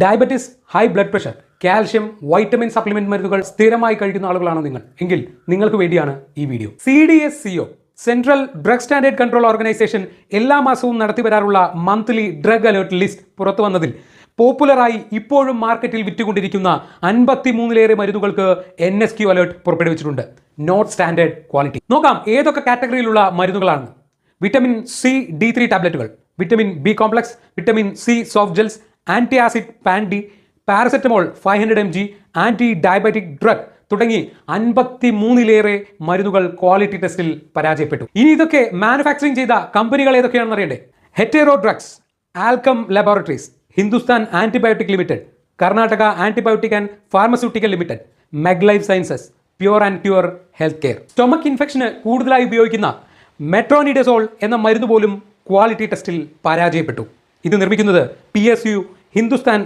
Diabetes, high blood pressure, calcium, vitamin supplement മരുന്നുകൾ സ്ഥിരമായി കഴിക്കുന്ന ആളുകളാണ് നിങ്ങൾ എങ്കിൽ നിങ്ങൾക്ക് വേണ്ടിയാണ് ഈ video. CDSCO central drug standard control organisation എല്ലാ മാസവും നടത്തിവരാറുള്ള മന്ത്ലി ഡ്രഗ് അലേർട്ട് ലിസ്റ്റ് പുറത്തു വന്നതിൽ പോപ്പുലറായി ഇപ്പോഴും മാർക്കറ്റിൽ വിറ്റുകൊണ്ടിരിക്കുന്ന 53ലേറെ മരുന്നുകൾക്ക് NSQ അലേർട്ട് പുറപ്പെടുവിച്ചിട്ടുണ്ട്. Not standard quality. നോക്കാം ഏതൊക്കെ കാറ്റഗറിയിലുള്ള മരുന്നുകളാണ്. വിറ്റമിൻ C-D3 ടാബ്ലറ്റുകൾ, vitamin B complex, vitamin C soft gels, anti acid പാൻഡി, paracetamol 500 mg, anti diabetic drug തുടങ്ങി 53ലേറെ മരുന്നുകൾ ക്വാളിറ്റി ടെസ്റ്റിൽ പരാജയപ്പെട്ടു. ഇനി ഇതൊക്കെ മാനുഫാക്ചറിംഗ് ചെയ്ത കമ്പനികൾ ഏതൊക്കെയാണെന്ന് അറിയണ്ടേ? Hetero drugs, Alkem laboratories, Hindustan antibiotic limited, Karnataka antibiotic and pharmaceutical limited, Meg life sciences, pure and cure health care. Stomach ഇൻഫെക്ഷന് കൂടുതലായി ഉപയോഗിക്കുന്ന മെട്രോണിഡസോൾ എന്ന മരുന്ന് പോലും ക്വാളിറ്റി ടെസ്റ്റിൽ പരാജയപ്പെട്ടു. ഇത് നിർമ്മിക്കുന്നത് PSU, ഹിന്ദുസ്ഥാൻ